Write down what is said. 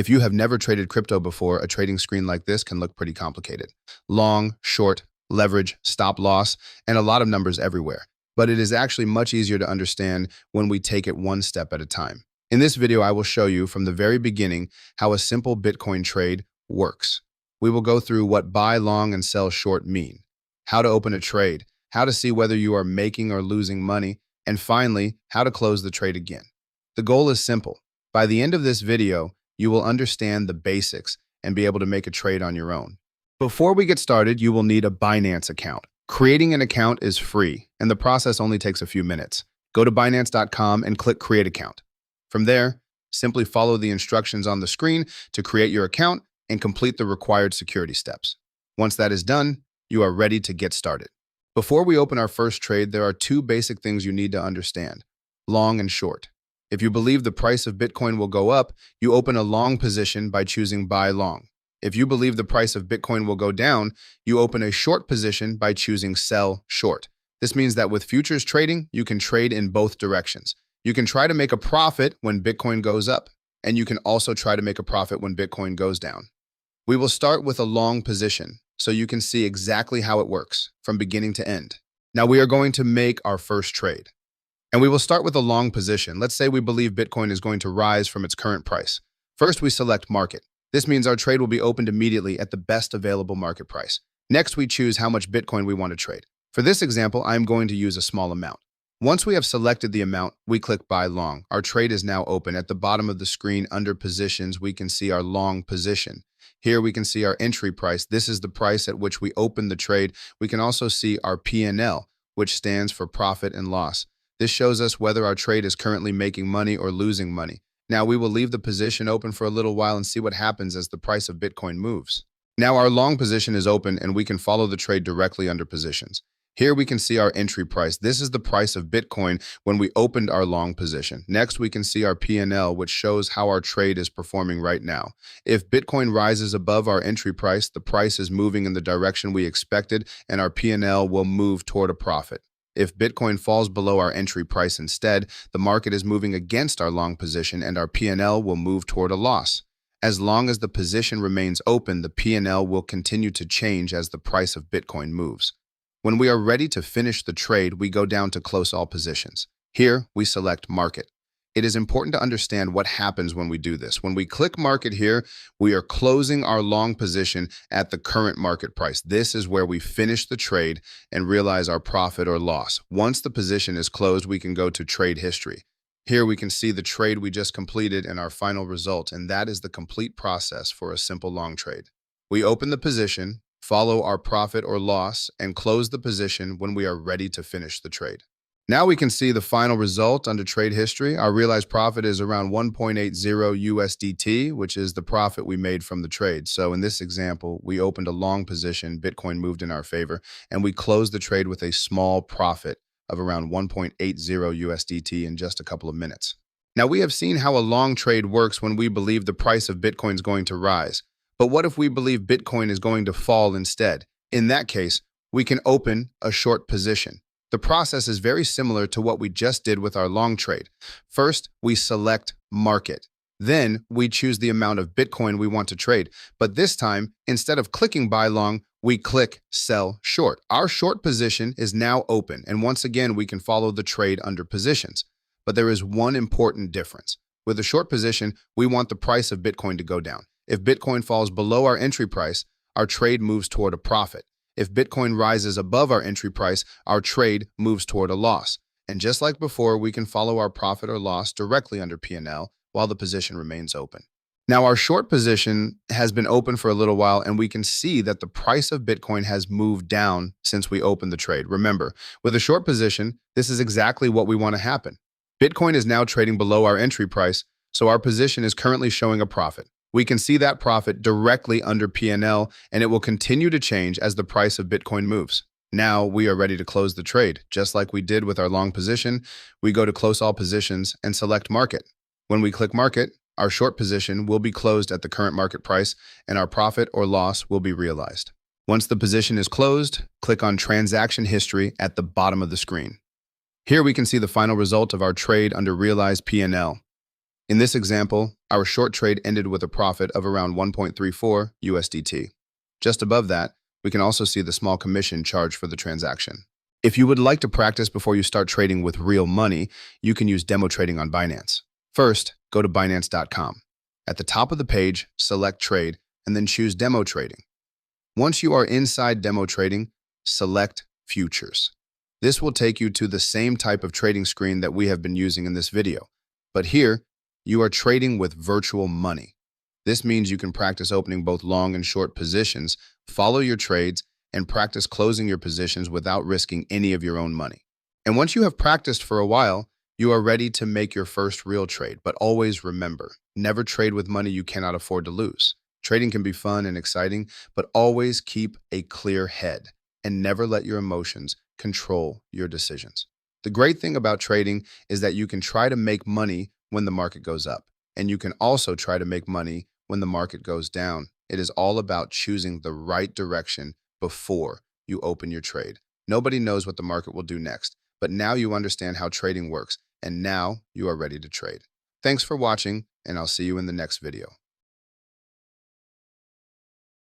If you have never traded crypto before, a trading screen like this can look pretty complicated. Long, short, leverage, stop loss, and a lot of numbers everywhere. But it is actually much easier to understand when we take it one step at a time. In this video, I will show you from the very beginning how a simple Bitcoin trade works. We will go through what buy long and sell short mean, how to open a trade, how to see whether you are making or losing money, and finally, how to close the trade again. The goal is simple. By the end of this video, you will understand the basics and be able to make a trade on your own. Before we get started, you will need a Binance account. Creating an account is free, and the process only takes a few minutes. Go to Binance.com and click Create Account. From there, simply follow the instructions on the screen to create your account and complete the required security steps. Once that is done, you are ready to get started. Before we open our first trade, there are two basic things you need to understand: long and short. If you believe the price of Bitcoin will go up, you open a long position by choosing buy long. If you believe the price of Bitcoin will go down, you open a short position by choosing sell short. This means that with futures trading, you can trade in both directions. You can try to make a profit when Bitcoin goes up, and you can also try to make a profit when Bitcoin goes down. We will start with a long position so you can see exactly how it works from beginning to end. Now we are going to make our first trade. And we will start with a long position. Let's say we believe Bitcoin is going to rise from its current price. First, we select market. This means our trade will be opened immediately at the best available market price. Next, we choose how much Bitcoin we want to trade. For this example, I am going to use a small amount. Once we have selected the amount, we click buy long. Our trade is now open. At the bottom of the screen under positions, we can see our long position. Here we can see our entry price. This is the price at which we open the trade. We can also see our P&L, which stands for profit and loss. This shows us whether our trade is currently making money or losing money. Now we will leave the position open for a little while and see what happens as the price of Bitcoin moves. Now our long position is open and we can follow the trade directly under positions. Here we can see our entry price. This is the price of Bitcoin when we opened our long position. Next, we can see our P&L, which shows how our trade is performing right now. If Bitcoin rises above our entry price, the price is moving in the direction we expected and our P&L will move toward a profit. If Bitcoin falls below our entry price instead, the market is moving against our long position and our P&L will move toward a loss. As long as the position remains open, the P&L will continue to change as the price of Bitcoin moves. When we are ready to finish the trade, we go down to close all positions. Here, we select market. It is important to understand what happens when we do this. When we click market here, we are closing our long position at the current market price. This is where we finish the trade and realize our profit or loss. Once the position is closed, we can go to trade history. Here we can see the trade we just completed and our final result, and that is the complete process for a simple long trade. We open the position, follow our profit or loss, and close the position when we are ready to finish the trade. Now we can see the final result under trade history. Our realized profit is around 1.80 USDT, which is the profit we made from the trade. So in this example, we opened a long position, Bitcoin moved in our favor, and we closed the trade with a small profit of around 1.80 USDT in just a couple of minutes. Now we have seen how a long trade works when we believe the price of Bitcoin is going to rise. But what if we believe Bitcoin is going to fall instead? In that case, we can open a short position. The process is very similar to what we just did with our long trade. First, we select market. Then we choose the amount of Bitcoin we want to trade. But this time, instead of clicking buy long, we click sell short. Our short position is now open, and once again, we can follow the trade under positions. But there is one important difference. With a short position, we want the price of Bitcoin to go down. If Bitcoin falls below our entry price, our trade moves toward a profit. If Bitcoin rises above our entry price, our trade moves toward a loss. And just like before, we can follow our profit or loss directly under P&L while the position remains open. Now, our short position has been open for a little while, and we can see that the price of Bitcoin has moved down since we opened the trade. Remember, with a short position, this is exactly what we want to happen. Bitcoin is now trading below our entry price, so our position is currently showing a profit. We can see that profit directly under P&L, and it will continue to change as the price of Bitcoin moves. Now we are ready to close the trade. Just like we did with our long position, we go to close all positions and select market. When we click market, our short position will be closed at the current market price, and our profit or loss will be realized. Once the position is closed, click on transaction history at the bottom of the screen. Here we can see the final result of our trade under realized P&L. In this example, Our short trade ended with a profit of around 1.34 USDT. Just above that, we can also see the small commission charged for the transaction. If you would like to practice before you start trading with real money, you can use demo trading on Binance. First, go to Binance.com. At the top of the page, select Trade, and then choose Demo Trading. Once you are inside Demo Trading, select Futures. This will take you to the same type of trading screen that we have been using in this video. But here, you are trading with virtual money. This means you can practice opening both long and short positions, follow your trades, and practice closing your positions without risking any of your own money. And once you have practiced for a while, you are ready to make your first real trade. But always remember, never trade with money you cannot afford to lose. Trading can be fun and exciting, but always keep a clear head and never let your emotions control your decisions. The great thing about trading is that you can try to make money when the market goes up, and you can also try to make money when the market goes down. It is all about choosing the right direction before you open your trade. Nobody knows what the market will do next, but now you understand how trading works, and now you are ready to trade. Thanks for watching, and I'll see you in the next video.